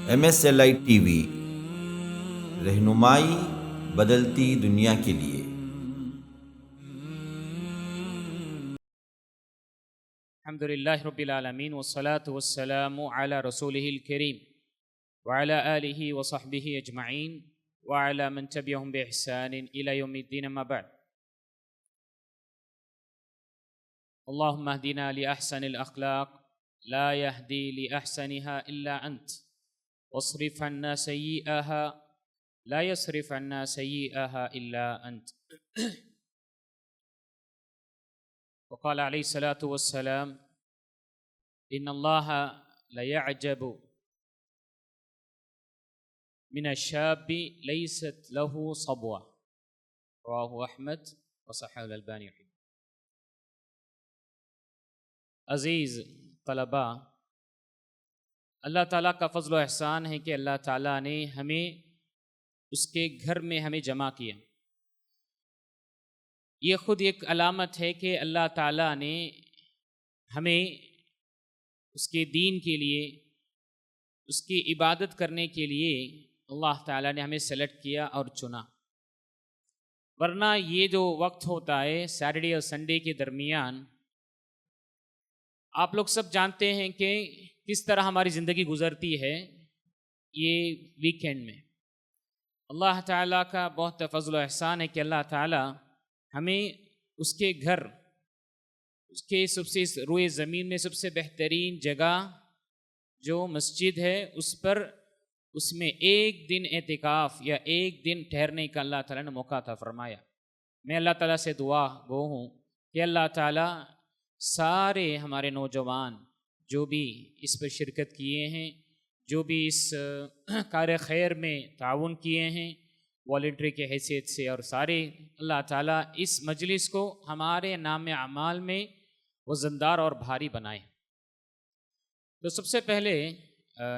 MSLI TV رہنمائی بدلتی دنیا کے لیے۔ الحمد للہ رب العالمین والصلاة والسلام علی رسولہ الکریم وعلی آلہ وصحبہ اجمعین وعلی من تبعہم بإحسان الی یوم الدین، اما بعد۔ اللہم اہدنا لأحسن الاخلاق لا یہدی لأحسنها الا انت، واصرف عنا سیئها لا یصرف عنا سیئها الا انت۔ وقال علیہ الصلاة والسلام ان اللہ لیعجب من الشاب لیست له صبوة، رواہ احمد وصححہ الالبانی۔ عزیز طلباء، اللہ تعالیٰ کا فضل و احسان ہے کہ اللہ تعالیٰ نے ہمیں اس کے گھر میں ہمیں جمع کیا۔ یہ خود ایک علامت ہے کہ اللہ تعالیٰ نے ہمیں اس کے دین کے لیے، اس کی عبادت کرنے کے لیے اللہ تعالیٰ نے ہمیں سلیکٹ کیا اور چنا، ورنہ یہ جو وقت ہوتا ہے سیٹرڈے اور سنڈے کے درمیان، آپ لوگ سب جانتے ہیں کہ کس طرح ہماری زندگی گزرتی ہے یہ ویکینڈ میں۔ اللہ تعالیٰ کا بہت فضل و احسان ہے کہ اللہ تعالیٰ ہمیں اس کے گھر، اس کے سب سے روئے زمین میں سب سے بہترین جگہ جو مسجد ہے اس میں ایک دن اعتکاف یا ایک دن ٹھہرنے کا اللہ تعالیٰ نے موقع عطا فرمایا۔ میں اللہ تعالیٰ سے دعا گو ہوں کہ اللہ تعالیٰ سارے ہمارے نوجوان جو بھی اس پر شرکت کیے ہیں، جو بھی اس کار خیر میں تعاون کیے ہیں والنٹری کے حیثیت سے، اور سارے اللہ تعالیٰ اس مجلس کو ہمارے نام اعمال میں وزندار اور بھاری بنائے۔ تو سب سے پہلے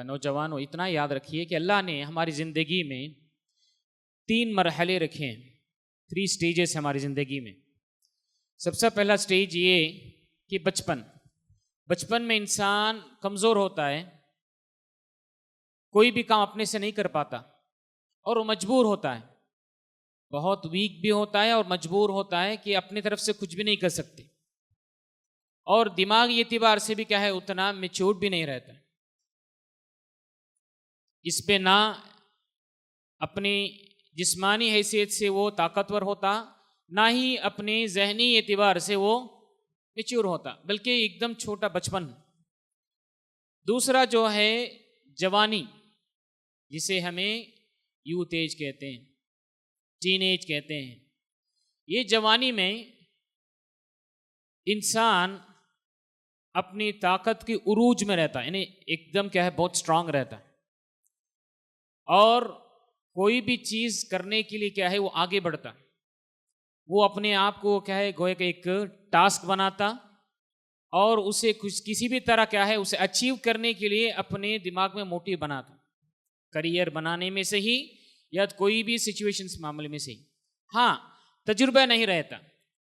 نوجوانوں اتنا یاد رکھیے کہ اللہ نے ہماری زندگی میں 3 مرحلے رکھے ہیں، 3 سٹیجز ہماری زندگی میں۔ سب سے پہلا سٹیج یہ کہ بچپن میں انسان کمزور ہوتا ہے، کوئی بھی کام اپنے سے نہیں کر پاتا اور وہ مجبور ہوتا ہے، بہت ویک بھی ہوتا ہے اور مجبور ہوتا ہے کہ اپنی طرف سے کچھ بھی نہیں کر سکتے، اور دماغی اعتبار سے بھی کیا ہے اتنا میچور بھی نہیں رہتا، اس پہ نہ اپنی جسمانی حیثیت سے وہ طاقتور ہوتا، نہ ہی اپنے ذہنی اعتبار سے وہ میچور ہوتا، بلکہ ایک دم چھوٹا بچپن۔ دوسرا جو ہے جوانی، جسے ہمیں یوتھ ایج کہتے ہیں، ٹین ایج کہتے ہیں۔ یہ جوانی میں انسان اپنی طاقت کی عروج میں رہتا ہے، یعنی ایک دم کیا ہے بہت اسٹرانگ رہتا ہے، اور کوئی بھی چیز کرنے کے لیے کیا ہے وہ آگے بڑھتا، وہ اپنے آپ کو کیا ہے گویا کہ ایک ٹاسک بناتا، اور اسے کسی بھی طرح کیا ہے اسے اچیو کرنے کے لیے اپنے دماغ میں موٹیو بناتا، کریئر بنانے میں سے ہی یا کوئی بھی سچویشنز معاملے میں سے ہی۔ ہاں، تجربہ نہیں رہتا،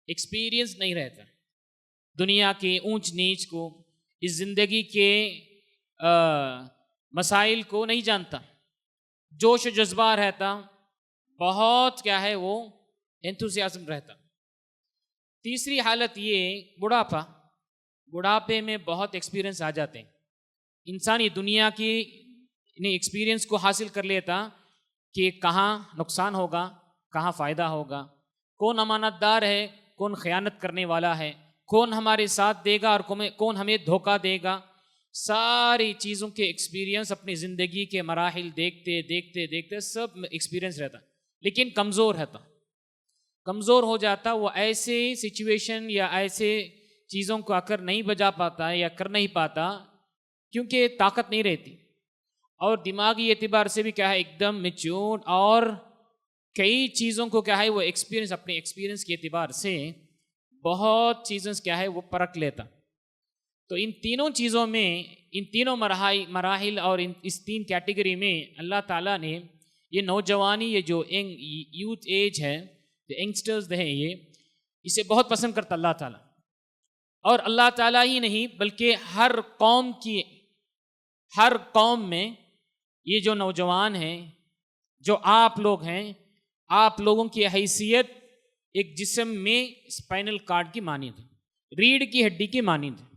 ایکسپیرینس نہیں رہتا، دنیا کے اونچ نیچ کو، اس زندگی کے مسائل کو نہیں جانتا، جوش و جذبہ رہتا، بہت کیا ہے وہ انتھوسیازم رہتا۔ تیسری حالت یہ بڑھاپے میں بہت ایکسپیرینس آ جاتے ہیں، انسان یہ دنیا کی ایکسپیرینس کو حاصل کر لیتا کہ کہاں نقصان ہوگا، کہاں فائدہ ہوگا، کون امانت دار ہے، کون خیانت کرنے والا ہے، کون ہمارے ساتھ دے گا اور کون ہمیں دھوکہ دے گا، ساری چیزوں کے ایکسپیرینس اپنی زندگی کے مراحل دیکھتے سب ایکسپیرینس رہتا، لیکن کمزور ہو جاتا، وہ ایسے سچویشن یا ایسے چیزوں کو آ کر نہیں بجا پاتا یا کر نہیں پاتا کیونکہ طاقت نہیں رہتی، اور دماغی اعتبار سے بھی کیا ہے ایک دم میچور، اور کئی چیزوں کو کیا ہے وہ اپنے ایکسپیرینس کے اعتبار سے بہت چیزیں کیا ہے وہ پرکھ لیتا۔ تو ان تینوں چیزوں میں، ان تینوں مراحل اور اس 3 کیٹیگری میں اللہ تعالیٰ نے یہ نوجوانی، یہ جو یوتھ ایج ہے، ینگسٹرز ہیں، یہ اسے بہت پسند کرتا اللہ تعالیٰ، اور اللہ تعالیٰ ہی نہیں بلکہ ہر قوم میں یہ جو نوجوان ہیں، جو آپ لوگ ہیں، آپ لوگوں کی حیثیت ایک جسم میں اسپائنل کارڈ کی مانند ہے، ریڑھ کی ہڈی کی مانند ہے۔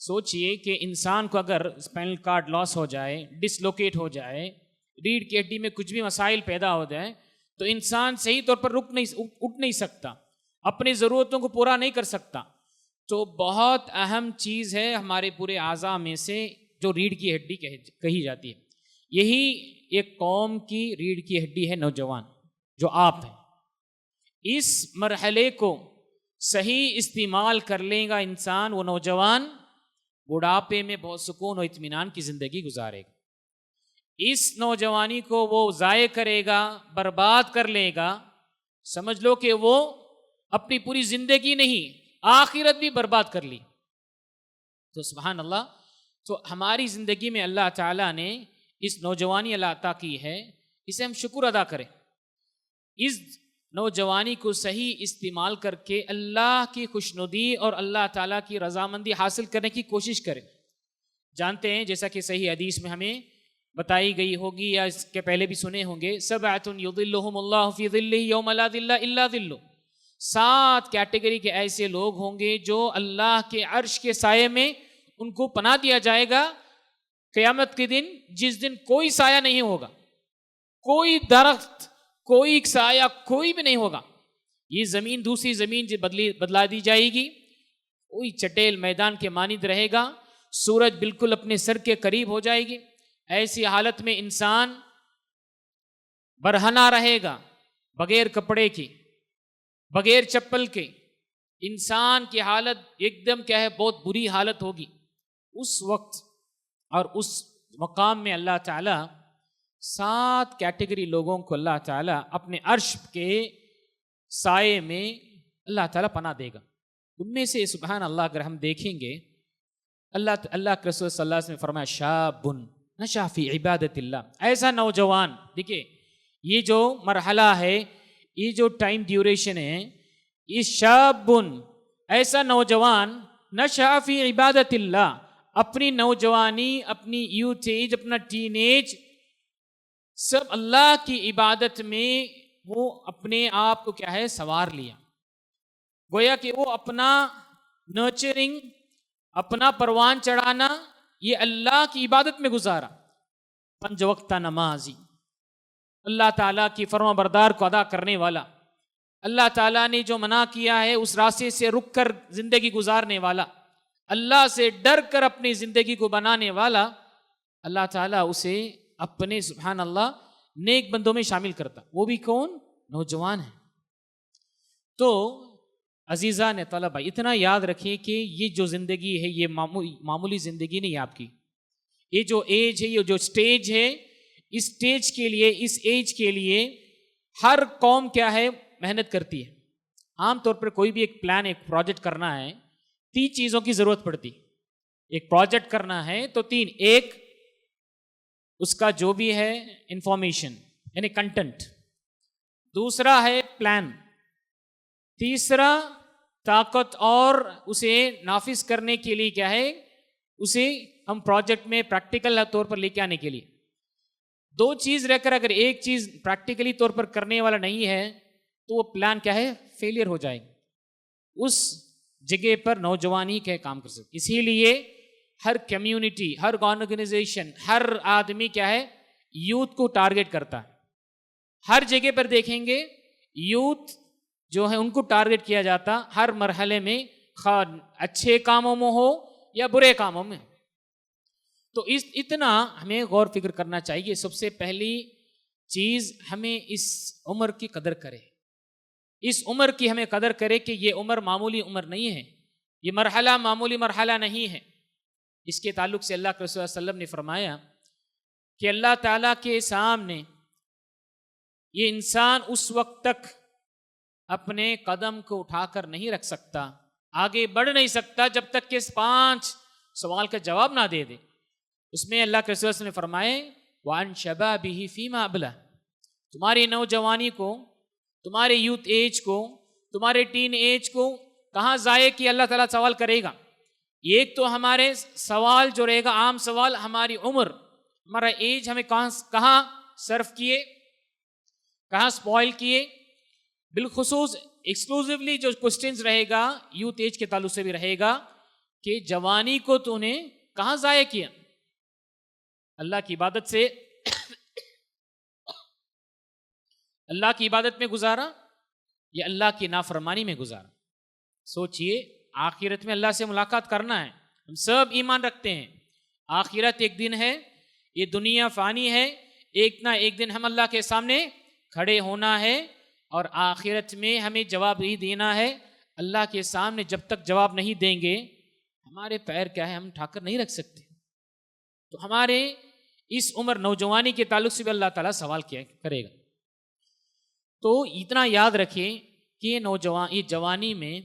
سوچئے کہ انسان کو اگر اسپائنل کارڈ لاس ہو جائے، ڈسلوکیٹ ہو جائے، ریڑھ کی ہڈی میں کچھ بھی مسائل پیدا ہو جائے تو انسان صحیح طور پر اٹھ نہیں سکتا، اپنی ضرورتوں کو پورا نہیں کر سکتا۔ تو بہت اہم چیز ہے ہمارے پورے اعضاء میں سے جو ریڑھ کی ہڈی کہی جاتی ہے، یہی ایک قوم کی ریڑھ کی ہڈی ہے نوجوان، جو آپ ہیں۔ اس مرحلے کو صحیح استعمال کر لے گا انسان، وہ نوجوان بڑھاپے میں بہت سکون و اطمینان کی زندگی گزارے گا۔ اس نوجوانی کو وہ ضائع کرے گا، برباد کر لے گا، سمجھ لو کہ وہ اپنی پوری زندگی نہیں، آخرت بھی برباد کر لی۔ تو سبحان اللہ، تو ہماری زندگی میں اللہ تعالیٰ نے اس نوجوانی اللہ عطا کی ہے، اسے ہم شکر ادا کریں۔ اس نوجوانی کو صحیح استعمال کر کے اللہ کی خوشنودی اور اللہ تعالیٰ کی رضامندی حاصل کرنے کی کوشش کریں۔ جانتے ہیں جیسا کہ صحیح حدیث میں ہمیں بتائی گئی ہوگی یا اس کے پہلے بھی سنے ہوں گے، سبعۃ یظلھم اللہ فی ظلہ یوم لا ظل الا ظلہ، 7 کیٹیگری کے ایسے لوگ ہوں گے جو اللہ کے عرش کے سائے میں ان کو پناہ دیا جائے گا قیامت کے دن، جس دن کوئی سایہ نہیں ہوگا، کوئی درخت، کوئی سایہ، کوئی بھی نہیں ہوگا۔ یہ زمین دوسری زمین بدلا دی جائے گی، کوئی چٹیل میدان کے مانند رہے گا، سورج بالکل اپنے سر کے قریب ہو جائے گی۔ ایسی حالت میں انسان برہنہ رہے گا، بغیر کپڑے کے، بغیر چپل کے، انسان کی حالت ایک دم کیا ہے، بہت بری حالت ہوگی۔ اس وقت اور اس مقام میں اللہ تعالیٰ 7 کیٹیگری لوگوں کو اللہ تعالیٰ اپنے عرش کے سائے میں اللہ تعالیٰ پناہ دے گا۔ ان میں سے سبحان اللہ اگر ہم دیکھیں گے، اللہ کے رسول صلی اللہ علیہ وسلم نے فرمایا شاب نشأ فی عبادت اللہ، ایسا نوجوان، دیکھیں یہ جو مرحلہ ہے، یہ جو ٹائم ڈیوریشن ہے، یہ شاب، ایسا نوجوان نشأ فی عبادت اللہ، اپنی نوجوانی، اپنی یوتھ ایج، اپنا ٹین ایج سب اللہ کی عبادت میں وہ اپنے آپ کو کیا ہے سنوار لیا، گویا کہ وہ اپنا نرچرنگ، اپنا پروان چڑھانا یہ اللہ کی عبادت میں گزارا۔ 5 وقتہ نمازی، اللہ تعالیٰ کی فرما بردار کو ادا کرنے والا، اللہ تعالیٰ نے جو منع کیا ہے اس راستے سے رک کر زندگی گزارنے والا، اللہ سے ڈر کر اپنی زندگی کو بنانے والا، اللہ تعالیٰ اسے اپنے سبحان اللہ نیک بندوں میں شامل کرتا۔ وہ بھی کون؟ نوجوان ہے۔ تو عزیزان طلبہ، اتنا یاد رکھیں کہ یہ جو زندگی ہے یہ معمولی زندگی نہیں آپ کی، یہ جو ایج ہے، یہ جو سٹیج ہے، اس سٹیج کے لیے، اس ایج کے لیے ہر قوم کیا ہے محنت کرتی ہے۔ عام طور پر کوئی بھی ایک پلان، ایک پروجیکٹ کرنا ہے، 3 چیزوں کی ضرورت پڑتی۔ ایک پروجیکٹ کرنا ہے تو 3، ایک اس کا جو بھی ہے انفارمیشن یعنی کنٹینٹ، دوسرا ہے پلان، تیسرا طاقت اور اسے نافذ کرنے کے لیے کیا ہے، اسے ہم پروجیکٹ میں پریکٹیکل طور پر لے کے آنے کے لیے۔ 2 چیز رہ کر اگر ایک چیز پریکٹیکلی طور پر کرنے والا نہیں ہے تو وہ پلان کیا ہے، فیلئر ہو جائے گا۔ اس جگہ پر نوجوانی کے کام کر سکتے۔ اسی لیے ہر کمیونٹی، ہر آرگنائزیشن، ہر آدمی کیا ہے یوتھ کو ٹارگٹ کرتا ہے۔ ہر جگہ پر دیکھیں گے یوتھ جو ہے ان کو ٹارگٹ کیا جاتا ہر مرحلے میں، خواہ اچھے کاموں میں ہو یا برے کاموں میں۔ تو اتنا ہمیں غور فکر کرنا چاہیے۔ سب سے پہلی چیز ہمیں اس عمر کی قدر کرے، اس عمر کی ہمیں قدر کرے کہ یہ عمر معمولی عمر نہیں ہے، یہ مرحلہ معمولی مرحلہ نہیں ہے۔ اس کے تعلق سے اللہ کے رسول صلی اللہ علیہ وسلم نے فرمایا کہ اللہ تعالیٰ کے سامنے یہ انسان اس وقت تک اپنے قدم کو اٹھا کر نہیں رکھ سکتا، آگے بڑھ نہیں سکتا جب تک کہ 5 سوال کا جواب نہ دے دے۔ اس میں اللہ کے رسول صلی اللہ علیہ وسلم نے فرمائے وَعَنْ شَبَابِهِ فِي مَا أَبْلَى، تمہاری نوجوانی کو، تمہارے یوتھ ایج کو، تمہارے ٹین ایج کو کہاں ضائع کیا، اللہ تعالیٰ سوال کرے گا۔ ایک تو ہمارے سوال جو رہے گا عام سوال، ہماری عمر ہمارا ایج ہمیں کہاں صرف کیے، کہاں سپوائل کیے. بالخصوص ایکسکلوزیولی جو کوسچنز رہے گا یوتھ ایج کے تعلق سے بھی رہے گا کہ جوانی کو تو نے کہاں ضائع کیا؟ اللہ کی عبادت سے اللہ کی عبادت میں گزارا یا اللہ کی نافرمانی میں گزارا؟ سوچئے، آخرت میں اللہ سے ملاقات کرنا ہے. ہم سب ایمان رکھتے ہیں آخرت ایک دن ہے، یہ دنیا فانی ہے، ایک نہ ایک دن ہم اللہ کے سامنے کھڑے ہونا ہے اور آخرت میں ہمیں جواب ہی دینا ہے. اللہ کے سامنے جب تک جواب نہیں دیں گے ہمارے پیر کیا ہے، ہم ٹھا کر نہیں رکھ سکتے. تو ہمارے اس عمر نوجوانی کے تعلق سے بھی اللہ تعالیٰ سوال کیا کرے گا. تو اتنا یاد رکھیں کہ یہ جوانی میں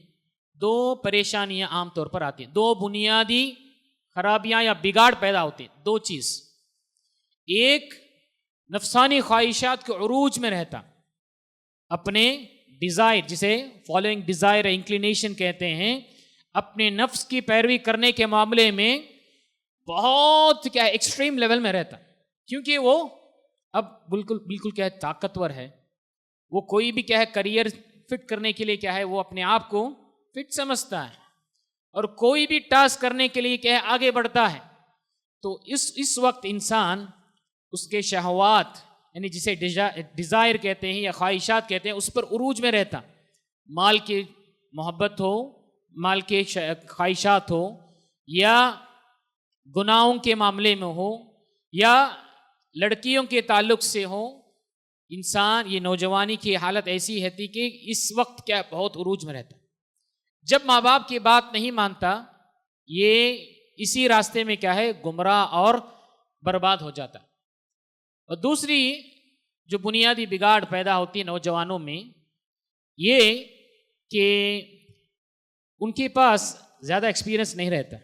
دو پریشانیاں عام طور پر آتی ہیں، دو بنیادی خرابیاں یا بگاڑ پیدا ہوتے ہیں. دو چیز، ایک نفسانی خواہشات کے عروج میں رہتا، اپنے ڈیزائر، جسے فالوئنگ ڈیزائر انکلینیشن کہتے ہیں، اپنے نفس کی پیروی کرنے کے معاملے میں بہت کیا ہے ایکسٹریم لیول میں رہتا، کیونکہ وہ اب بالکل کیا ہے طاقتور ہے. وہ کوئی بھی کیا ہے کریئر فٹ کرنے کے لیے کیا ہے وہ اپنے آپ کو فٹ سمجھتا ہے، اور کوئی بھی ٹاسک کرنے کے لیے کیا ہے آگے بڑھتا ہے. تو اس وقت انسان اس کے شہوات یعنی جسے ڈیزائر کہتے ہیں یا خواہشات کہتے ہیں اس پر عروج میں رہتا. مال کی محبت ہو، مال کے خواہشات ہو، یا گناہوں کے معاملے میں ہو، یا لڑکیوں کے تعلق سے ہو. انسان یہ نوجوانی کی حالت ایسی ہے کہ اس وقت کیا بہت عروج میں رہتا. جب ماں باپ کی بات نہیں مانتا یہ اسی راستے میں کیا ہے گمراہ اور برباد ہو جاتا. اور دوسری جو بنیادی بگاڑ پیدا ہوتی ہے نوجوانوں میں یہ کہ ان کے پاس زیادہ ایکسپیرئنس نہیں رہتا،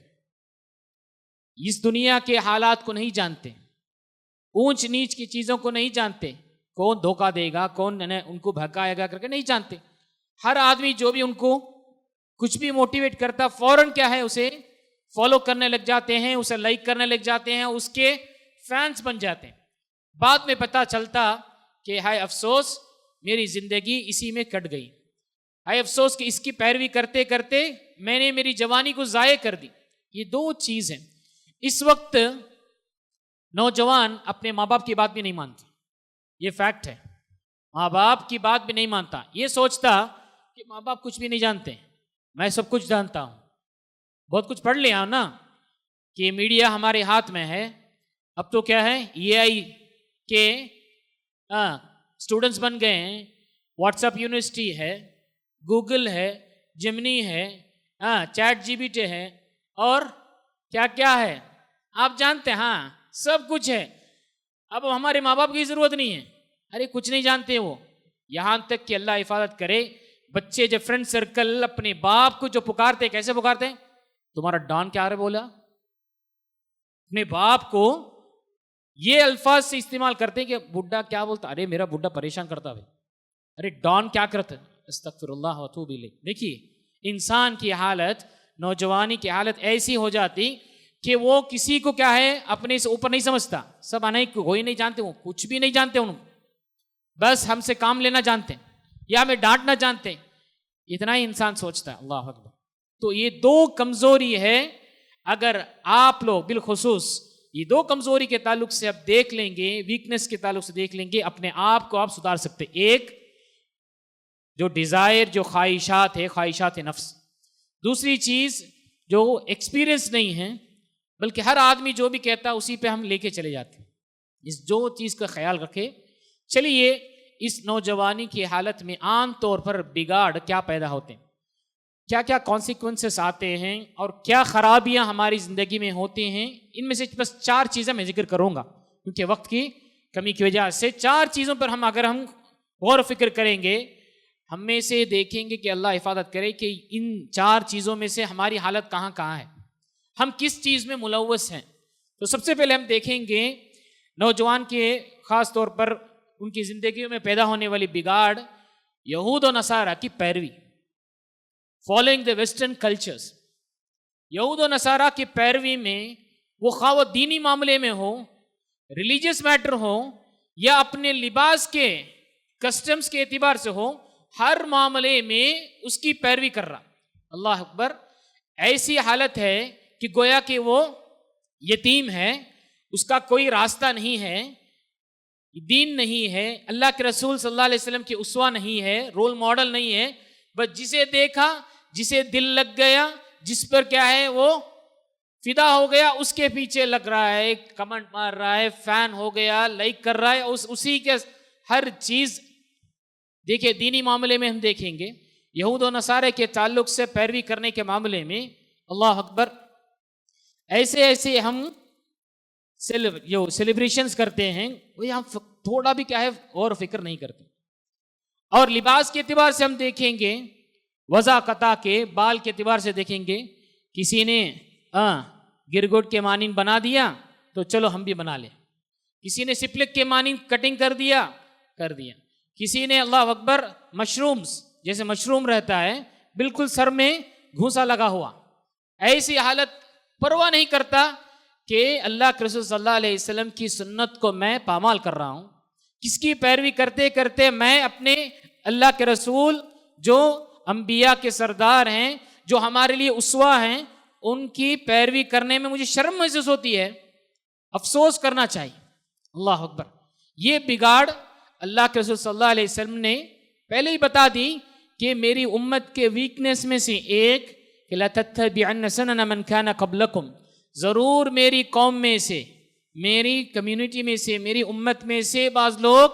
اس دنیا کے حالات کو نہیں جانتے، اونچ نیچ کی چیزوں کو نہیں جانتے، کون دھوکہ دے گا، کون ان کو بھگائے گا کر کے نہیں جانتے. ہر آدمی جو بھی ان کو کچھ بھی موٹیویٹ کرتا فوراً کیا ہے اسے فالو کرنے لگ جاتے ہیں، اسے لائک کرنے لگ جاتے ہیں، اس کے فینس بن جاتے ہیں. بعد میں پتہ چلتا کہ ہائے افسوس میری زندگی اسی میں کٹ گئی، ہائے افسوس کہ اس کی پیروی کرتے کرتے میں نے میری جوانی کو ضائع کر دی. یہ دو چیز ہیں. اس وقت نوجوان اپنے ماں باپ کی بات بھی نہیں مانتا، یہ فیکٹ ہے. ماں باپ کی بات بھی نہیں مانتا، یہ سوچتا کہ ماں باپ کچھ بھی نہیں جانتے، میں سب کچھ جانتا ہوں، بہت کچھ پڑھ لیا ہوں نا کہ میڈیا ہمارے ہاتھ میں ہے. اب تو کیا ہے AI کے اسٹوڈنٹس بن گئے ہیں، واٹس ایپ یونیورسٹی ہے، گوگل ہے، جمنی ہے، چیٹ GPT ہے، اور کیا کیا ہے آپ جانتے ہیں. ہاں سب کچھ ہے. اب ہمارے ماں باپ کی ضرورت نہیں ہے، ارے کچھ نہیں جانتے وہ. یہاں تک کہ اللہ حفاظت کرے بچے جب فرینڈ سرکل اپنے باپ کو جو پکارتے کیسے پکارتے ہیں، تمہارا ڈان کیا رہے بولا، اپنے باپ کو یہ الفاظ سے استعمال کرتے کہ بڈھا کیا بولتا، ارے میرا بڈھا پریشان کرتا ہے، ارے ڈان کیا کرتا، استغفر اللہ واتوب الیہ. دیکھیے انسان کی حالت، نوجوانی کی حالت ایسی ہو جاتی کہ وہ کسی کو کیا ہے اپنے سے اوپر نہیں سمجھتا. سب آنے کوئی نہیں جانتے، وہ کچھ بھی نہیں جانتے، ان بس ہم سے کام لینا جانتے ہیں یا ہمیں ڈانٹنا جانتے ہیں، اتنا ہی انسان سوچتا ہے. اللہ اکبر. تو یہ دو کمزوری ہے. اگر آپ لوگ بالخصوص یہ دو کمزوری کے تعلق سے اب دیکھ لیں گے، ویکنس کے تعلق سے دیکھ لیں گے، اپنے آپ کو آپ سدھار سکتے. ایک جو ڈیزائر، جو خواہشات ہے، خواہشات نفس. دوسری چیز جو ایکسپیرئنس نہیں ہے، بلکہ ہر آدمی جو بھی کہتا اسی پہ ہم لے کے چلے جاتے ہیں. اس دو چیز کا خیال رکھے. چلیے اس نوجوانی کی حالت میں عام طور پر بگاڑ کیا پیدا ہوتے ہیں، کیا کیا کانسیکوینسز آتے ہیں، اور کیا خرابیاں ہماری زندگی میں ہوتی ہیں. ان میں سے بس 4 چیزیں میں ذکر کروں گا کیونکہ وقت کی کمی کی وجہ سے. 4 چیزوں پر اگر ہم غور و فکر کریں گے، ہم میں سے دیکھیں گے کہ اللہ حفاظت کرے کہ ان 4 چیزوں میں سے ہماری حالت کہاں کہاں ہے، ہم کس چیز میں ملوث ہیں. تو سب سے پہلے ہم دیکھیں گے نوجوان کے خاص طور پر ان کی زندگیوں میں پیدا ہونے والی بگاڑ، یہود و نصارہ کی پیروی، فالوئنگ دا ویسٹرن کلچرز. یہود و نصارہ کی پیروی میں وہ خواہ دینی معاملے میں ہو ریلیجیس میٹر ہو یا اپنے لباس کے کسٹمز کے اعتبار سے ہو، ہر معاملے میں اس کی پیروی کر رہا. اللہ اکبر. ایسی حالت ہے کہ گویا کہ وہ یتیم ہے، اس کا کوئی راستہ نہیں ہے، دین نہیں ہے، اللہ کے رسول صلی اللہ علیہ وسلم کی اسوہ نہیں ہے، رول ماڈل نہیں ہے. بس جسے دیکھا، جسے دل لگ گیا، جس پر کیا ہے وہ فدا ہو گیا، اس کے پیچھے لگ رہا ہے، کمنٹ مار رہا ہے، فین ہو گیا، لائک کر رہا ہے، اسی کے ہر چیز. دیکھیں دینی معاملے میں ہم دیکھیں گے یہود و نصارے کے تعلق سے پیروی کرنے کے معاملے میں اللہ اکبر ایسے ہم جو سیلیبریشنز کرتے ہیں وہ ہم تھوڑا بھی کیا ہے اور فکر نہیں کرتے. اور لباس کے اعتبار سے ہم دیکھیں گے، وضع قطع کے بال کے اعتبار سے دیکھیں گے، کسی نے گرگٹ کے مانند بنا دیا تو چلو ہم بھی بنا لیں. کسی نے سپلک کے مانند کٹنگ کر دیا. کسی نے اللہ اکبر مشرومز، جیسے مشروم رہتا ہے بالکل سر میں گھونسا لگا ہوا، ایسی حالت پرواہ نہیں کرتا کہ اللہ کے رسول صلی اللہ علیہ وسلم کی سنت کو میں پامال کر رہا ہوں. کس کی پیروی کرتے کرتے میں اپنے اللہ کے رسول جو انبیاء کے سردار ہیں، جو ہمارے لیے اسوہ ہیں، ان کی پیروی کرنے میں مجھے شرم محسوس ہوتی ہے، افسوس کرنا چاہیے. اللہ اکبر. یہ بگاڑ اللہ کے رسول صلی اللہ علیہ وسلم نے پہلے ہی بتا دی کہ میری امت کے ویکنس میں سے ایک کہ لا تتبعن سنن من کان قبلکم، ضرور میری قوم میں سے، میری کمیونٹی میں سے، میری امت میں سے بعض لوگ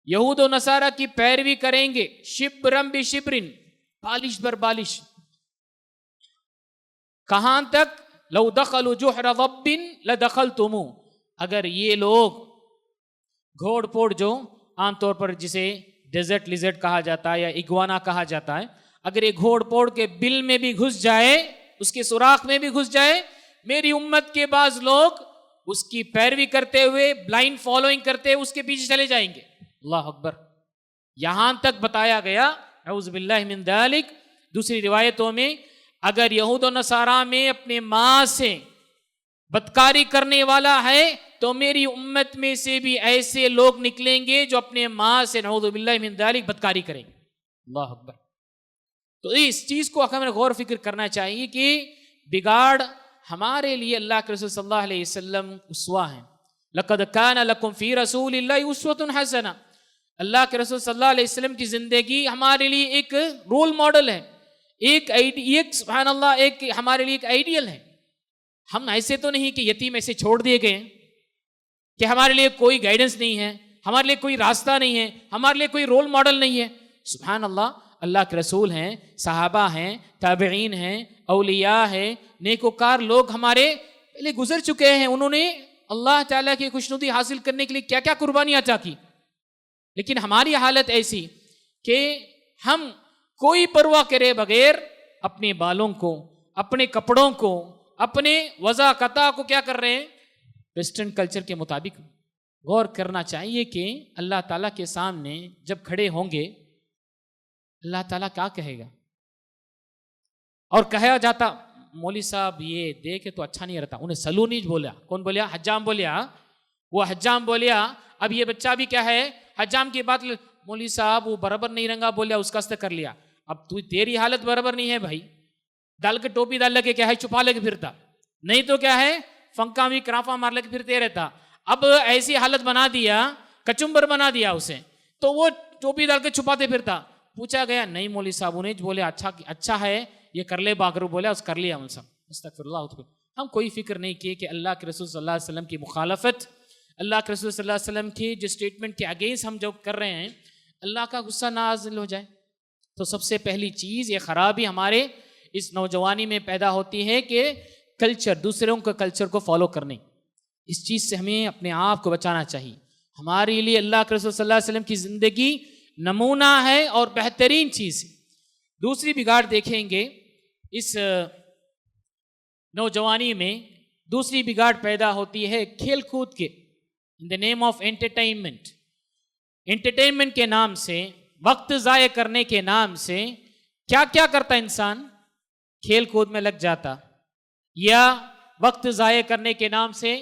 یہود و نصارہ کی پیروی کریں گے، شبرم بشبرن، بالش بر بالش. کہاں تک؟ لو دخلوا جحر ضب لدخلتموہ. اگر یہ لوگ گھوڑ پوڑ، جو عام طور پر جسے ڈیزرٹ لیزرٹ کہا جاتا ہے یا اگوانا کہا جاتا ہے، اگر یہ گھوڑ پوڑ کے بل میں بھی گھس جائے، اس کے سوراخ میں بھی گھس جائے، میری امت کے بعض لوگ اس کی پیروی کرتے ہوئے، بلائنڈ فالوئنگ کرتے ہوئے اس کے پیچھے چلے جائیں گے. اللہ اکبر. یہاں تک بتایا گیا، اعوذ باللہ من ذالک. دوسری روایتوں میں اگر یہود و نصارہ میں اپنے ماں سے بدکاری کرنے والا ہے تو میری امت میں سے بھی ایسے لوگ نکلیں گے جو اپنے ماں سے نعوذ باللہ من ذالک بدکاری کریں گے. اللہ اکبر. تو اس چیز کو ہمیں غور فکر کرنا چاہیے کہ بگاڑ ہمارے لیے اللہ کے رسول صلی اللہ علیہ وسلم اسوہ ہیں. لقد کان لکم فی رسول اللہ اسوۃ حسنہ. اللہ کے رسول صلی اللہ علیہ وسلم کی زندگی ہمارے لیے ایک رول ماڈل ہے، ایک سبحان اللہ، ایک ہمارے لیے ایک آئیڈیل ہے. ہم ایسے تو نہیں کہ یتیم ایسے چھوڑ دیے گئے کہ ہمارے لیے کوئی گائیڈنس نہیں ہے، ہمارے لیے کوئی راستہ نہیں ہے، ہمارے لیے کوئی رول ماڈل نہیں ہے. سبحان اللہ. اللہ کے رسول ہیں، صحابہ ہیں، تابعین ہیں، اولیاء ہیں، نیکوکار لوگ ہمارے پہلے گزر چکے ہیں. انہوں نے اللہ تعالیٰ کی خوشنودی حاصل کرنے کے لیے کیا کیا قربانیاں عطا کی. لیکن ہماری حالت ایسی کہ ہم کوئی پرواہ کرے بغیر اپنے بالوں کو، اپنے کپڑوں کو، اپنے وضع قطع کو کیا کر رہے ہیں؟ ویسٹرن کلچر کے مطابق. غور کرنا چاہیے کہ اللہ تعالیٰ کے سامنے جب کھڑے ہوں گے اللہ تعالیٰ کیا کہے گا؟ اور کہا جاتا مولوی صاحب یہ دیکھے تو اچھا نہیں رہتا، انہیں سلونی بولا. کون بولیا؟ حجام بولیا. وہ حجام بولیا. اب یہ بچہ بھی کیا ہے، حجام کی بات، مولوی صاحب وہ برابر نہیں رنگا بولیا، اس کا است کر لیا. اب تیری حالت برابر نہیں ہے بھائی، ڈال کے ٹوپی ڈال لگے کیا ہے چھپا لے کے پھرتا، نہیں تو کیا ہے فنکا بھی کرافا مار لے کے پھرتے رہتا. اب ایسی حالت بنا دیا، کچمبر بنا دیا اسے، تو وہ ٹوپی ڈال کے چھپاتے پھرتا. پوچھا گیا نہیں مولوی صاحب، انہیں بولے اچھا ہے یہ کر لے باغرو، بولے اس کر لیا. ہم سب استغفر اللہ. ہم کوئی فکر نہیں کیے کہ اللہ کے رسول صلی اللہ علیہ وسلم کی مخالفت، اللہ کے رسول صلی اللہ علیہ وسلم کی جو اسٹیٹمنٹ کے اگینسٹ ہم جو کر رہے ہیں اللہ کا غصہ نازل ہو جائے. تو سب سے پہلی چیز یہ خرابی ہمارے اس نوجوانی میں پیدا ہوتی ہے کہ کلچر، دوسروں کے کلچر کو فالو کرنے. اس چیز سے ہمیں اپنے آپ کو بچانا چاہیے. ہمارے لیے اللہ کے رسول صلی اللہ علیہ وسلم کی زندگی نمونہ ہے اور بہترین چیز ہے. دوسری بگاڑ دیکھیں گے اس نوجوانی میں، دوسری بگاڑ پیدا ہوتی ہے کھیل کود کے، ان دا نیم آف انٹرٹینمنٹ. انٹرٹینمنٹ کے نام سے، وقت ضائع کرنے کے نام سے کیا کیا کرتا انسان؟ کھیل کود میں لگ جاتا، یا وقت ضائع کرنے کے نام سے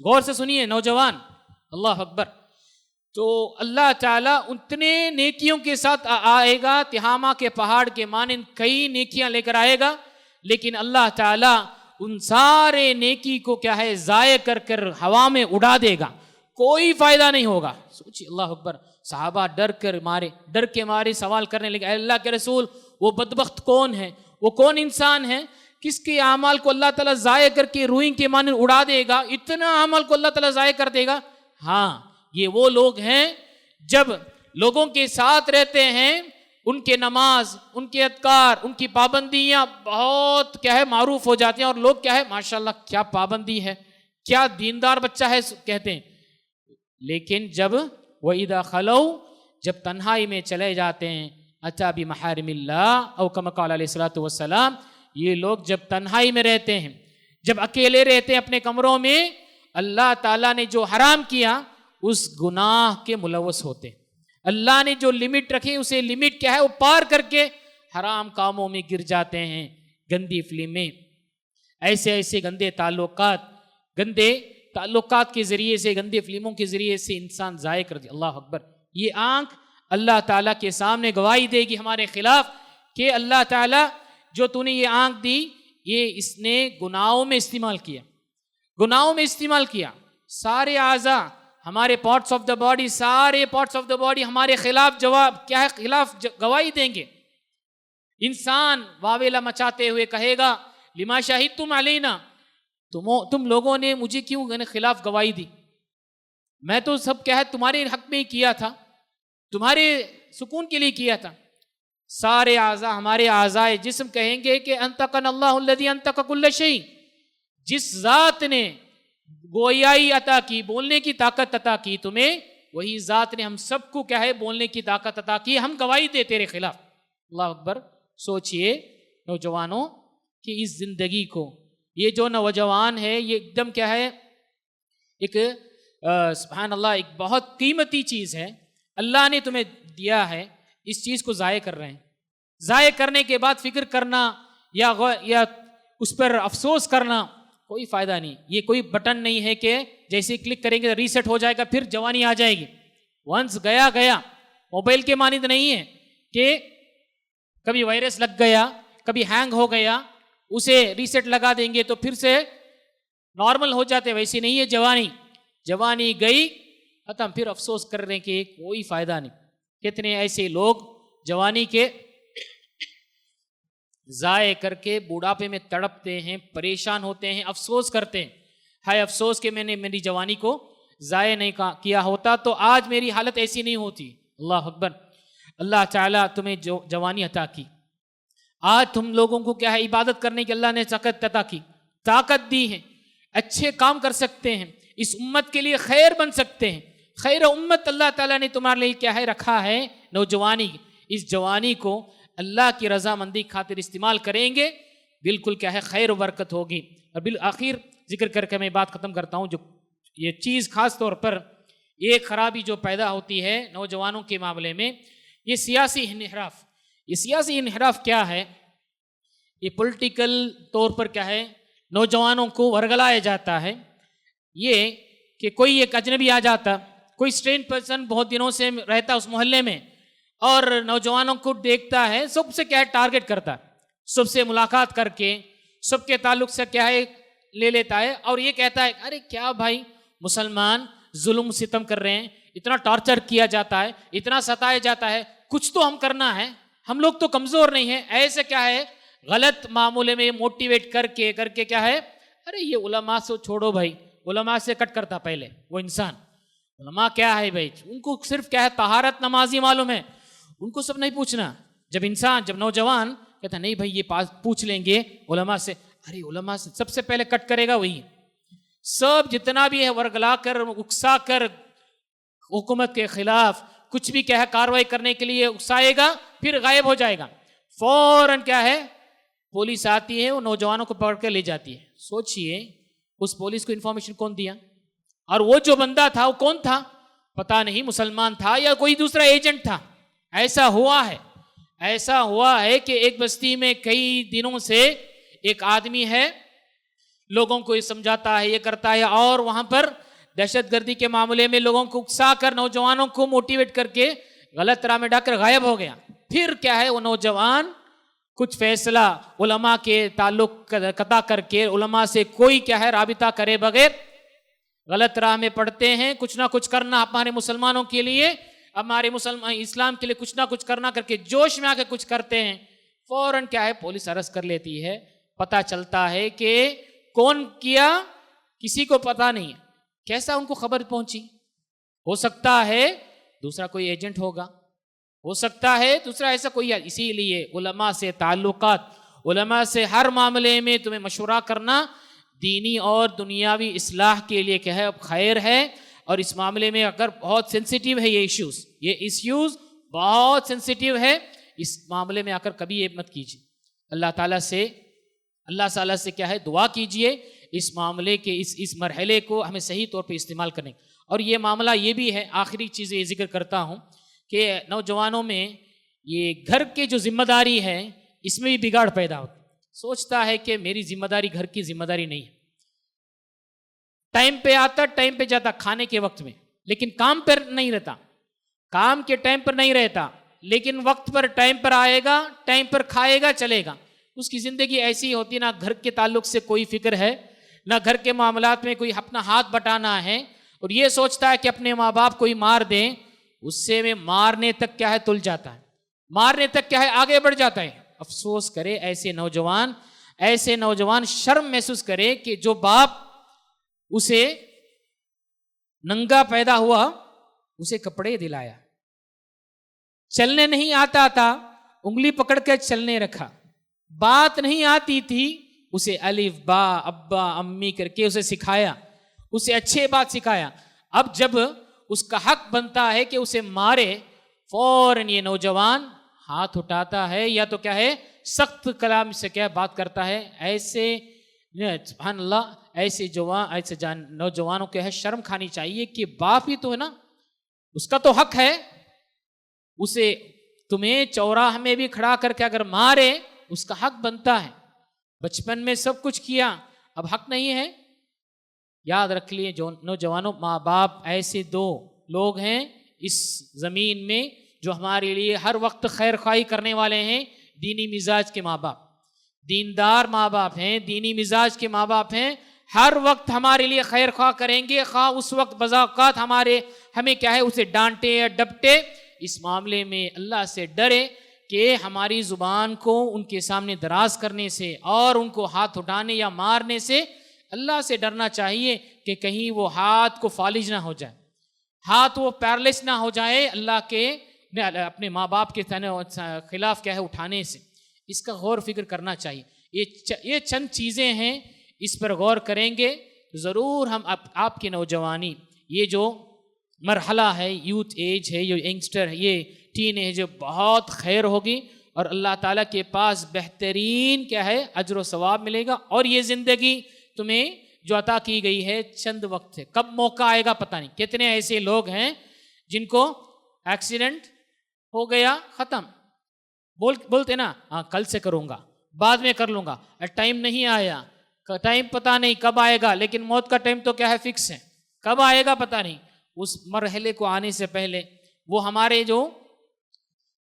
غور سے سنیے نوجوان، اللہ اکبر. تو اللہ تعالیٰ اتنے نیکیوں کے ساتھ آئے گا، تہامہ کے پہاڑ کے مانند کئی نیکیاں لے کر آئے گا، لیکن اللہ تعالیٰ ان سارے نیکی کو کیا ہے ضائع کر کر ہوا میں اڑا دے گا، کوئی فائدہ نہیں ہوگا. سوچیے اللہ اکبر. صحابہ ڈر کے مارے سوال کرنے لگے، اے اللہ کے رسول وہ بدبخت کون ہے، وہ کون انسان ہے کس کے اعمال کو اللہ تعالیٰ ضائع کر کے روئی کے مانند اڑا دے گا، اتنا اعمال کو اللہ تعالیٰ ضائع کر دے گا؟ ہاں، یہ وہ لوگ ہیں جب لوگوں کے ساتھ رہتے ہیں، ان کے نماز، ان کے اذکار، ان کی پابندیاں بہت کیا ہے معروف ہو جاتی ہیں، اور لوگ کیا ہے ماشاءاللہ کیا پابندی ہے، کیا دیندار بچہ ہے کہتے ہیں. لیکن جب وَإِذَا خَلَوْا، جب تنہائی میں چلے جاتے ہیں، اَتَى بِمَحَارِمِ اللَّهِ او كما قال علیہ الصلوۃ والسلام، یہ لوگ جب تنہائی میں رہتے ہیں، جب اکیلے رہتے ہیں اپنے کمروں میں، اللہ تعالیٰ نے جو حرام کیا اس گناہ کے ملوث ہوتے ہیں. اللہ نے جو لمٹ رکھی اسے لمٹ کیا ہے وہ پار کر کے حرام کاموں میں گر جاتے ہیں. گندی فلمیں، ایسے گندے تعلقات کے ذریعے سے، گندے فلموں کے ذریعے سے انسان ضائع کر دے. اللہ اکبر. یہ آنکھ اللہ تعالیٰ کے سامنے گواہی دے گی ہمارے خلاف کہ اللہ تعالیٰ جو تو نے یہ آنکھ دی، یہ اس نے گناہوں میں استعمال کیا. سارے اعضاء، ہمارے پارٹس آف دا باڈی، سارے پارٹس آف دا باڈی ہمارے خلاف خلاف گواہی دیں گے. انسان واویلا مچاتے ہوئے کہے گا لما شہدتم علینا، تم لوگوں نے مجھے کیوں خلاف گواہی دی؟ میں تو سب کیا ہے تمہارے حق میں ہی کیا تھا، تمہارے سکون کے لیے کیا تھا. سارے اعضاء، ہمارے اعضاء جسم کہیں گے کہ انطقنا اللہ الذی انطق کل شیء، جس ذات نے گویائی عطا کی، بولنے کی طاقت عطا کی تمہیں، وہی ذات نے ہم سب کو کیا ہے بولنے کی طاقت عطا کی، ہم گواہی دے تیرے خلاف. اللہ اکبر. سوچئے نوجوانوں کہ اس زندگی کو، یہ جو نوجوان ہے یہ ایک دم کیا ہے، ایک سبحان اللہ ایک بہت قیمتی چیز ہے، اللہ نے تمہیں دیا ہے، اس چیز کو ضائع کر رہے ہیں. ضائع کرنے کے بعد فکر کرنا یا اس پر افسوس کرنا کوئی فائدہ نہیں. یہ کوئی بٹن نہیں ہے کہ جیسے کلک کریں گے ریسیٹ ہو جائے گا پھر جوانی آ جائے گی. ونس گیا. موبائل کے مانند نہیں ہے کہ کبھی وائرس لگ گیا، کبھی ہینگ ہو گیا، اسے ریسیٹ لگا دیں گے تو پھر سے نارمل ہو جاتے. ویسی نہیں ہے جوانی گئی ختم، پھر افسوس کرنے کے کوئی فائدہ نہیں. کتنے ایسے لوگ جوانی کے ضائع کر کے بوڑھاپے میں تڑپتے ہیں، پریشان ہوتے ہیں، افسوس کرتے ہیں، ہائے افسوس کہ میں نے میری جوانی کو ضائع نہیں کیا ہوتا تو آج میری حالت ایسی نہیں ہوتی. اللہ اکبر. اللہ تعالیٰ تمہیں جو جوانی عطا کی، آج تم لوگوں کو کیا ہے عبادت کرنے کی اللہ نے طاقت عطا کی، طاقت دی ہے، اچھے کام کر سکتے ہیں، اس امت کے لیے خیر بن سکتے ہیں. خیر امت اللہ تعالیٰ نے تمہارے لیے کیا ہے رکھا ہے نوجوانی. اس جوانی کو اللہ کی رضامندی خاطر استعمال کریں گے، بالکل کیا ہے خیر و برکت ہوگی. اور بالآخر ذکر کر کے میں بات ختم کرتا ہوں، جو یہ چیز خاص طور پر ایک خرابی جو پیدا ہوتی ہے نوجوانوں کے معاملے میں، یہ سیاسی انحراف. یہ سیاسی انحراف کیا ہے؟ یہ پولیٹیکل طور پر کیا ہے نوجوانوں کو ورگلایا جاتا ہے. یہ کہ کوئی ایک اجنبی آ جاتا، کوئی اسٹرینج پرسن بہت دنوں سے رہتا اس محلے میں اور نوجوانوں کو دیکھتا ہے، سب سے کیا ہے ٹارگٹ کرتا، سب سے ملاقات کر کے سب کے تعلق سے کیا ہے لے لیتا ہے اور یہ کہتا ہے ارے کیا بھائی مسلمان ظلم ستم کر رہے ہیں، اتنا ٹارچر کیا جاتا ہے، اتنا ستایا جاتا ہے، کچھ تو ہم کرنا ہے، ہم لوگ تو کمزور نہیں ہیں. ایسے کیا ہے غلط معاملے میں موٹیویٹ کر کے کیا ہے ارے یہ علماء سے چھوڑو بھائی، علماء سے کٹ کرتا پہلے وہ انسان. علماء کیا ہے بھائی، ان کو صرف کیا ہے طہارت نمازی معلوم ہے، ان کو سب نہیں پوچھنا. جب نوجوان کہتا نہیں بھائی یہ پوچھ لیں گے علماء سے، ارے علماء سے سب سے پہلے کٹ کرے گا وہی. سب جتنا بھی ہے ورگلا کر اکسا کر حکومت کے خلاف کچھ بھی کیا ہے کاروائی کرنے کے لیے اکسائے گا، پھر غائب ہو جائے گا. فوراً کیا ہے پولیس آتی ہے، وہ نوجوانوں کو پکڑ کے لے جاتی ہے. سوچئے اس پولیس کو انفارمیشن کون دیا؟ اور وہ جو بندہ تھا وہ کون تھا؟ پتہ نہیں، مسلمان تھا یا کوئی دوسرا ایجنٹ تھا. ایسا ہوا ہے کہ ایک بستی میں کئی دنوں سے ایک آدمی ہے، لوگوں کو یہ سمجھاتا ہے، یہ کرتا ہے، اور وہاں پر دہشت گردی کے معاملے میں لوگوں کو اکسا کر نوجوانوں کو موٹیویٹ کر کے غلط راہ میں ڈال کر غائب ہو گیا. پھر کیا ہے، وہ نوجوان کچھ فیصلہ علماء کے تعلق قطع کر کے علماء سے کوئی کیا ہے رابطہ کرے بغیر غلط راہ میں پڑتے ہیں. کچھ نہ کچھ کرنا ہمارے مسلمانوں کے لیے، ہمارے اسلام کے لیے کچھ نہ کچھ کرنا کر کے جوش میں آ کے کچھ کرتے ہیں. فوراً کیا ہے پولیس ارسٹ کر لیتی ہے. پتہ چلتا ہے کہ کون کیا کسی کو پتہ نہیں ہے. کیسا ان کو خبر پہنچی؟ ہو سکتا ہے دوسرا کوئی ایجنٹ ہوگا، ہو سکتا ہے دوسرا ایسا کوئی. اسی لیے علماء سے تعلقات، علماء سے ہر معاملے میں تمہیں مشورہ کرنا دینی اور دنیاوی اصلاح کے لیے کیا ہے خیر ہے. اور اس معاملے میں اگر بہت سینسیٹیو ہے یہ ایشوز بہت سینسیٹیو ہے، اس معاملے میں آ کر کبھی یہ مت کیجیے. اللہ تعالیٰ سے کیا ہے دعا کیجئے اس معاملے کے اس مرحلے کو ہمیں صحیح طور پہ استعمال کرنے. اور یہ معاملہ یہ بھی ہے، آخری چیز یہ ذکر کرتا ہوں کہ نوجوانوں میں یہ گھر کے جو ذمہ داری ہے اس میں بھی بگاڑ پیدا ہوتا. سوچتا ہے کہ میری ذمہ داری گھر کی ذمہ داری نہیں ہے. ٹائم پہ آتا، ٹائم پہ جاتا کھانے کے وقت میں، لیکن کام پر نہیں رہتا، کام کے ٹائم پر نہیں رہتا، لیکن وقت پر ٹائم پر آئے گا، ٹائم پر کھائے گا، چلے گا. اس کی زندگی ایسی ہوتی، نہ گھر کے تعلق سے کوئی فکر ہے، نہ گھر کے معاملات میں کوئی اپنا ہاتھ بٹانا ہے. اور یہ سوچتا ہے کہ اپنے ماں باپ کو ہی مار دیں، اس سے میں مارنے تک کیا ہے تل جاتا ہے، مارنے تک کیا ہے آگے بڑھ جاتا ہے. افسوس کرے ایسے نوجوان شرم محسوس کرے کہ جو باپ اسے ننگا پیدا ہوا اسے کپڑے دلایا، چلنے نہیں آتا تھا انگلی پکڑ کے چلنے رکھا، بات نہیں آتی تھی اسے الف با ابا امی کر کے اسے سکھایا، اسے اچھے بات سکھایا. اب جب اس کا حق بنتا ہے کہ اسے مارے، فوراً یہ نوجوان ہاتھ اٹھاتا ہے یا تو کیا ہے سخت کلام سے کیا بات کرتا ہے. ایسے سبحان اللہ ایسے نوجوانوں کے ہے شرم کھانی چاہیے کہ باپ ہی تو ہے نا، اس کا تو حق ہے، اسے تمہیں چوراہے میں بھی کھڑا کر کے اگر مارے اس کا حق بنتا ہے. بچپن میں سب کچھ کیا، اب حق نہیں ہے. یاد رکھ لیے جو نوجوانوں، ماں باپ ایسے دو لوگ ہیں اس زمین میں جو ہمارے لیے ہر وقت خیر خواہی کرنے والے ہیں. دینی مزاج کے ماں باپ، دیندار ماں باپ ہیں، دینی مزاج کے ماں باپ ہیں، ہر وقت ہمارے لیے خیر خواہ کریں گے، خواہ اس وقت بذا اوقات ہمیں کیا ہے اسے ڈانٹے یا ڈپٹے. اس معاملے میں اللہ سے ڈرے کہ ہماری زبان کو ان کے سامنے دراز کرنے سے اور ان کو ہاتھ اٹھانے یا مارنے سے اللہ سے ڈرنا چاہیے کہ کہیں وہ ہاتھ کو فالج نہ ہو جائے، ہاتھ وہ پیرلس نہ ہو جائے اللہ کے اپنے ماں باپ کے خلاف کیا ہے اٹھانے سے. اس کا غور فکر کرنا چاہیے. یہ چند چیزیں ہیں، اس پر غور کریں گے ضرور ہم آپ کی نوجوانی، یہ جو مرحلہ ہے، یوتھ ایج ہے، یہ ینگسٹر ہے، یہ ٹین ایج ہے، بہت خیر ہوگی اور اللہ تعالیٰ کے پاس بہترین کیا ہے اجر و ثواب ملے گا. اور یہ زندگی تمہیں جو عطا کی گئی ہے چند وقت ہے، کب موقع آئے گا پتہ نہیں. کتنے ایسے لوگ ہیں جن کو ایکسیڈنٹ ہو گیا، ختم، بولتے نا ہاں کل سے کروں گا، بعد میں کر لوں گا، ٹائم نہیں آیا، ٹائم پتہ نہیں کب آئے گا، لیکن موت کا ٹائم تو کیا ہے فکس ہے، کب آئے گا پتہ نہیں. اس مرحلے کو آنے سے پہلے وہ ہمارے جو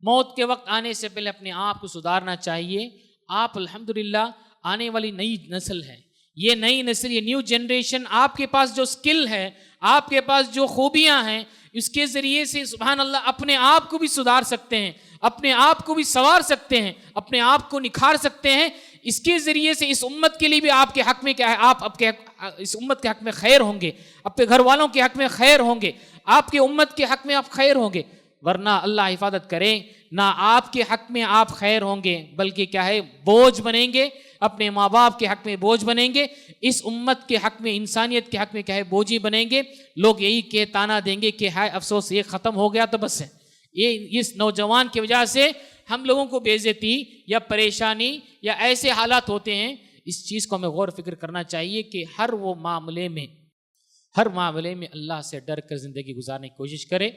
موت کے وقت آنے سے پہلے اپنے آپ کو سدھارنا چاہیے. آپ الحمدللہ آنے والی نئی نسل ہے، یہ نئی نسل، یہ نیو جنریشن، آپ کے پاس جو سکل ہے، آپ کے پاس جو خوبیاں ہیں، اس کے ذریعے سے سبحان اللہ اپنے آپ کو بھی سدھار سکتے ہیں، اپنے آپ کو بھی سنوار سکتے ہیں، اپنے آپ کو نکھار سکتے ہیں. اس کے ذریعے سے اس امت کے لیے بھی آپ کے حق میں کیا ہے، آپ اس امت کے حق میں خیر ہوں گے، اپنے گھر والوں کے حق میں خیر ہوں گے، آپ کے امت کے حق میں آپ خیر ہوں گے. ورنہ اللہ حفاظت کرے، نہ آپ کے حق میں آپ خیر ہوں گے بلکہ کیا ہے بوجھ بنیں گے، اپنے ماں باپ کے حق میں بوجھ بنیں گے، اس امت کے حق میں، انسانیت کے حق میں کیا ہے بوجھی بنیں گے. لوگ یہی کہ تانا دیں گے کہ ہائے افسوس یہ ختم ہو گیا تو بس ہے. یہ اس نوجوان کی وجہ سے ہم لوگوں کو بے عزتی یا پریشانی یا ایسے حالات ہوتے ہیں. اس چیز کو ہمیں غور فکر کرنا چاہیے کہ ہر معاملے میں اللہ سے ڈر کر زندگی گزارنے کی کوشش کرے.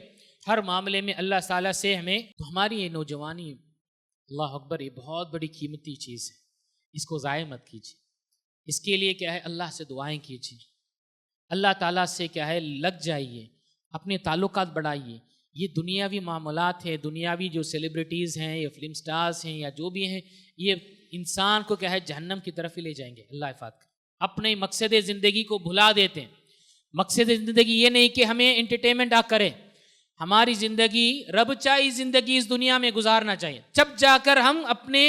ہر معاملے میں اللہ تعالیٰ سے ہمیں، تو ہماری یہ نوجوانی اللہ اکبر یہ بہت بڑی قیمتی چیز ہے، اس کو ضائع مت کیجیے. اس کے لیے کیا ہے اللہ سے دعائیں کیجیے، اللہ تعالیٰ سے کیا ہے لگ جائیے، اپنے تعلقات بڑھائیے۔ یہ دنیاوی معاملات ہیں، دنیاوی جو سیلیبریٹیز ہیں یا فلم سٹارز ہیں یا جو بھی ہیں، یہ انسان کو کیا ہے جہنم کی طرف ہی لے جائیں گے۔ اللہ حفاظت کرے، اپنے مقصد زندگی کو بھلا دیتے ہیں۔ مقصد زندگی یہ نہیں کہ ہمیں انٹرٹینمنٹ کرے، ہماری زندگی رب چاہی زندگی اس دنیا میں گزارنا چاہیے، جب جا کر ہم اپنے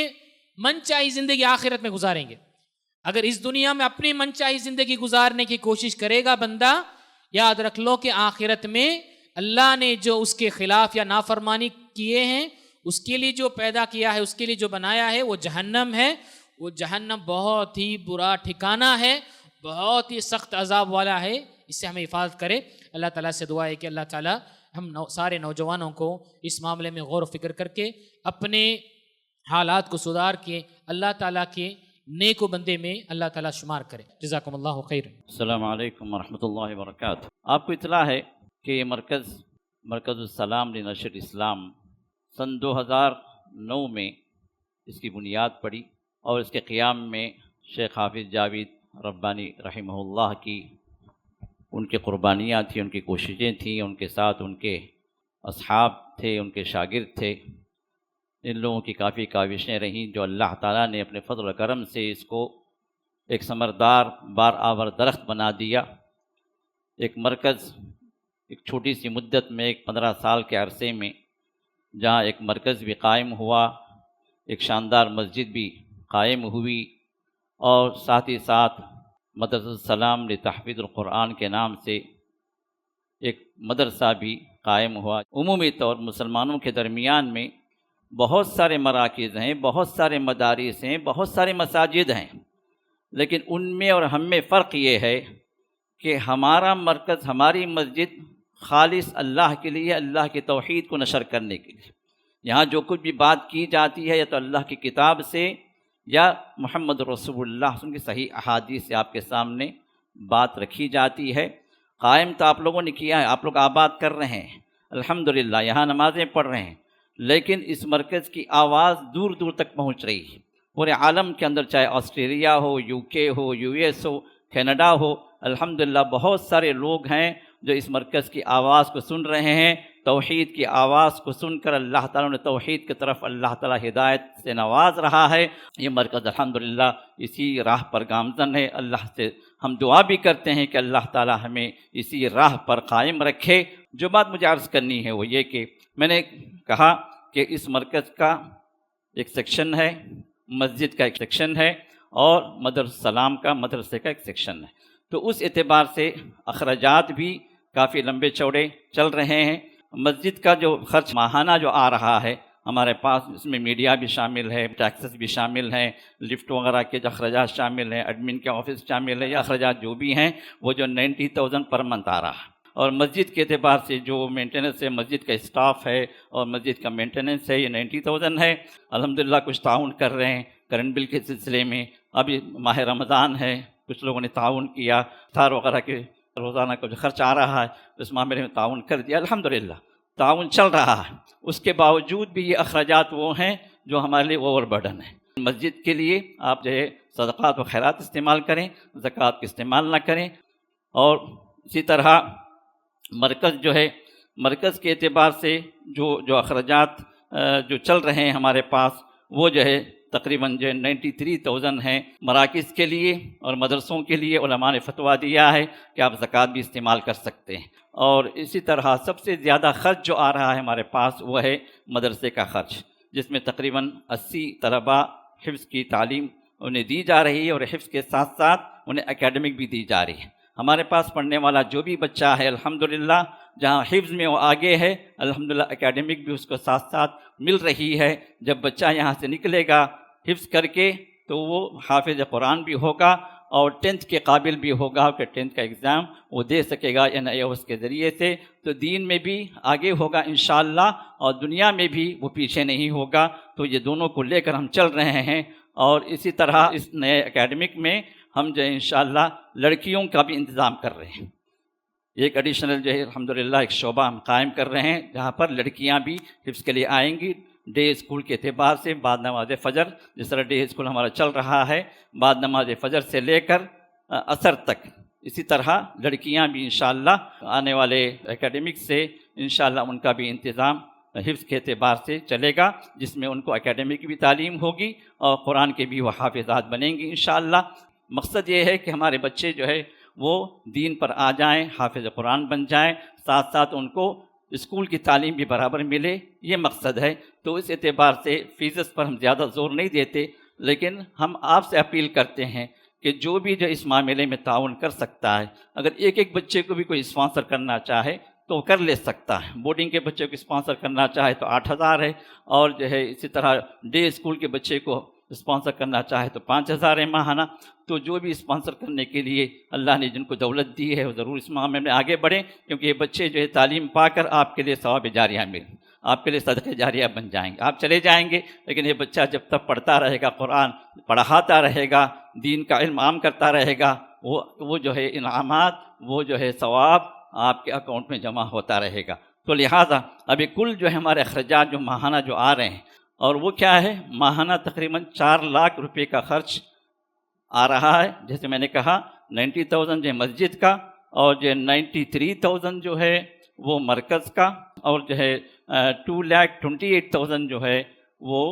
من چاہی زندگی آخرت میں گزاریں گے۔ اگر اس دنیا میں اپنی من چاہی زندگی گزارنے کی کوشش کرے گا بندہ، یاد رکھ لو کہ آخرت میں اللہ نے جو اس کے خلاف یا نافرمانی کیے ہیں، اس کے لیے جو پیدا کیا ہے، اس کے لیے جو بنایا ہے، وہ جہنم ہے۔ وہ جہنم بہت ہی برا ٹھکانہ ہے، بہت ہی سخت عذاب والا ہے، اس سے ہمیں حفاظت کرے۔ اللہ تعالیٰ سے دعا ہے کہ اللہ تعالیٰ ہم سارے نوجوانوں کو اس معاملے میں غور و فکر کر کے اپنے حالات کو سدھار کے اللہ تعالیٰ کے نیک و بندے میں اللہ تعالیٰ شمار کرے۔ جزاکم اللہ خیر۔ السلام علیکم ورحمۃ اللہ وبرکاتہ۔ آپ کو اطلاع ہے کہ یہ مرکز السلام لنشر اسلام سن 2009 میں اس کی بنیاد پڑی، اور اس کے قیام میں شیخ حافظ جاوید ربانی رحمہ اللہ کی ان کی قربانیاں تھیں، ان کی کوششیں تھیں، ان کے ساتھ ان کے اصحاب تھے، ان کے شاگرد تھے۔ ان لوگوں کی کافی کاوشیں رہیں، جو اللہ تعالیٰ نے اپنے فضل و کرم سے اس کو ایک ثمردار بار آور درخت بنا دیا۔ ایک مرکز ایک چھوٹی سی مدت میں، ایک 15 سال کے عرصے میں، جہاں ایک مرکز بھی قائم ہوا، ایک شاندار مسجد بھی قائم ہوئی، اور ساتھ ہی ساتھ مدرسہ السلام لتحفیظ القرآن کے نام سے ایک مدرسہ بھی قائم ہوا۔ عمومی طور مسلمانوں کے درمیان میں بہت سارے مراکز ہیں، بہت سارے مدارس ہیں، بہت سارے مساجد ہیں، لیکن ان میں اور ہم میں فرق یہ ہے کہ ہمارا مرکز، ہماری مسجد خالص اللہ کے لیے، اللہ کی توحید کو نشر کرنے کے لیے۔ یہاں جو کچھ بھی بات کی جاتی ہے یا تو اللہ کی کتاب سے یا محمد رسول اللہ کی صحیح احادیث سے آپ کے سامنے بات رکھی جاتی ہے۔ قائم تو آپ لوگوں نے کیا ہے، آپ لوگ آباد کر رہے ہیں، الحمدللہ یہاں نمازیں پڑھ رہے ہیں، لیکن اس مرکز کی آواز دور دور تک پہنچ رہی ہے، پورے عالم کے اندر، چاہے آسٹریلیا ہو، یو کے ہو، یو ایس ہو، کینیڈا ہو، الحمدللہ بہت سارے لوگ ہیں جو اس مرکز کی آواز کو سن رہے ہیں۔ توحید کی آواز کو سن کر اللہ تعالیٰ نے توحید کی طرف اللہ تعالیٰ ہدایت سے نواز رہا ہے۔ یہ مرکز الحمدللہ اسی راہ پر گامزن ہے۔ اللہ سے ہم دعا بھی کرتے ہیں کہ اللہ تعالیٰ ہمیں اسی راہ پر قائم رکھے۔ جو بات مجھے عرض کرنی ہے وہ یہ کہ میں نے کہا کہ اس مرکز کا ایک سیکشن ہے، مسجد کا ایک سیکشن ہے، اور مدرسہ السلام کا مدرسے کا ایک سیکشن ہے، تو اس اعتبار سے اخراجات بھی کافی لمبے چوڑے چل رہے ہیں۔ مسجد کا جو خرچ ماہانہ جو آ رہا ہے ہمارے پاس، اس میں میڈیا بھی شامل ہے، ٹیکسز بھی شامل ہیں، لفٹ وغیرہ کے جو اخراجات شامل ہیں، ایڈمن کے آفس شامل ہے، یا اخراجات جو بھی ہیں وہ جو 90,000 پر منتھ آ رہا ہے۔ اور مسجد کے اعتبار سے جو مینٹیننس ہے، مسجد کا اسٹاف ہے اور مسجد کا مینٹیننس ہے، یہ 90,000 ہے۔ الحمدللہ کچھ تعاون کر رہے ہیں کرنٹ بل کے سلسلے میں۔ ابھی ماہ رمضان ہے، کچھ لوگوں نے تعاون کیا، افطار وغیرہ کے روزانہ کا جو خرچ آ رہا ہے اس معاملے میں تعاون کر دیا۔ الحمدللہ تعاون چل رہا ہے، اس کے باوجود بھی یہ اخراجات وہ ہیں جو ہمارے لیے اوور برڈن ہیں۔ مسجد کے لیے آپ جو ہے صدقات و خیرات استعمال کریں، زکوٰۃ کا استعمال نہ کریں۔ اور اسی طرح مرکز جو ہے، مرکز کے اعتبار سے جو اخراجات جو چل رہے ہیں ہمارے پاس، وہ جو ہے تقریباً جو 93,000 ہیں مراکز کے لیے، اور مدرسوں کے لیے علماء نے فتویٰ دیا ہے کہ آپ زکوٰۃ بھی استعمال کر سکتے ہیں۔ اور اسی طرح سب سے زیادہ خرچ جو آ رہا ہے ہمارے پاس وہ ہے مدرسے کا خرچ، جس میں تقریباً 80 طلباء حفظ کی تعلیم انہیں دی جا رہی ہے، اور حفظ کے ساتھ ساتھ انہیں اکیڈمک بھی دی جا رہی ہے۔ ہمارے پاس پڑھنے والا جو بھی بچہ ہے الحمدللہ، جہاں حفظ میں وہ آگے ہے، الحمدللہ اکیڈمک بھی اس کو ساتھ ساتھ مل رہی ہے۔ جب بچہ یہاں سے نکلے گا حفظ کر کے تو وہ حافظ قرآن بھی ہوگا اور 10th کے قابل بھی ہوگا کہ 10th کا ایگزام وہ دے سکے گا NIOS کے ذریعے سے، تو دین میں بھی آگے ہوگا انشاءاللہ، اور دنیا میں بھی وہ پیچھے نہیں ہوگا۔ تو یہ دونوں کو لے کر ہم چل رہے ہیں۔ اور اسی طرح اس نئے اکیڈمک میں ہم جو ہے انشاءاللہ لڑکیوں کا بھی انتظام کر رہے ہیں۔ ایک ایڈیشنل جو ہے الحمدللہ ایک شعبہ ہم قائم کر رہے ہیں جہاں پر لڑکیاں بھی حفظ کے لیے آئیں گی۔ ڈے اسکول کے اعتبار سے بعد نماز فجر، جس طرح ڈے اسکول ہمارا چل رہا ہے بعد نماز فجر سے لے کر عصر تک، اسی طرح لڑکیاں بھی انشاءاللہ آنے والے اکیڈمک سے انشاءاللہ ان کا بھی انتظام حفظ کے اعتبار سے چلے گا، جس میں ان کو اکیڈمک کی بھی تعلیم ہوگی اور قرآن کے بھی وہ حافظات بنیں گی انشاءاللہ۔ مقصد یہ ہے کہ ہمارے بچے جو ہے وہ دین پر آ جائیں، حافظ قرآن بن جائیں، ساتھ ساتھ ان کو اسکول کی تعلیم بھی برابر ملے، یہ مقصد ہے۔ تو اس اعتبار سے فیسز پر ہم زیادہ زور نہیں دیتے، لیکن ہم آپ سے اپیل کرتے ہیں کہ جو بھی جو اس معاملے میں تعاون کر سکتا ہے، اگر ایک بچے کو بھی کوئی اسپانسر کرنا چاہے تو کر لے سکتا ہے۔ بورڈنگ کے بچے کو اسپانسر کرنا چاہے تو 8,000 ہے، اور جو ہے اسی طرح ڈے اسکول کے بچے کو اسپانسر کرنا چاہے تو 5,000 ہے ماہانہ۔ تو جو بھی اسپانسر کرنے کے لیے اللہ نے جن کو دولت دی ہے وہ ضرور اس معاملے میں آگے بڑھیں، کیونکہ یہ بچے جو ہے تعلیم پا کر آپ کے لیے ثواب جاریہ مل، آپ کے لیے صدقہ جاریہ بن جائیں گے۔ آپ چلے جائیں گے، لیکن یہ بچہ جب تک پڑھتا رہے گا، قرآن پڑھاتا رہے گا، دین کا علم عام کرتا رہے گا، وہ جو ہے انعامات، وہ جو ہے ثواب آپ کے اکاؤنٹ میں جمع ہوتا رہے گا۔ تو لہٰذا ابھی کل جو ہے ہمارے اخراجات جو ماہانہ جو آ رہے ہیں، اور وہ کیا ہے، ماہانہ تقریباً 4 لاکھ روپے کا خرچ آ رہا ہے۔ جیسے میں نے کہا 90,000 جو ہے مسجد کا، اور جو ہے 93,000 جو ہے وہ مرکز کا، اور جو ہے 2,28,000 جو ہے وہ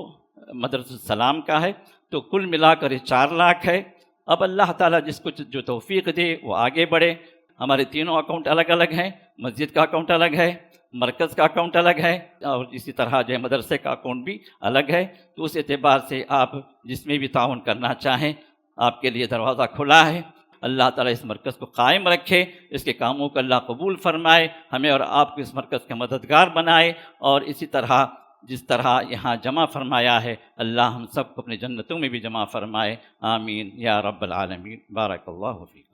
مدرسۃ السلام کا ہے۔ تو کل ملا کر 4 لاکھ ہے۔ اب اللہ تعالیٰ جس کو جو توفیق دے وہ آگے بڑھے۔ ہمارے تینوں اکاؤنٹ الگ الگ ہیں، مسجد کا اکاؤنٹ الگ ہے، مرکز کا اکاؤنٹ الگ ہے، اور اسی طرح جو ہے مدرسے کا اکاؤنٹ بھی الگ ہے۔ تو اس اعتبار سے آپ جس میں بھی تعاون کرنا چاہیں آپ کے لیے دروازہ کھلا ہے۔ اللہ تعالیٰ اس مرکز کو قائم رکھے، اس کے کاموں کو اللہ قبول فرمائے، ہمیں اور آپ کو اس مرکز کے مددگار بنائے، اور اسی طرح جس طرح یہاں جمع فرمایا ہے اللہ ہم سب کو اپنے جنتوں میں بھی جمع فرمائے، آمین یا رب العالمین۔ بارک اللہ فیکم۔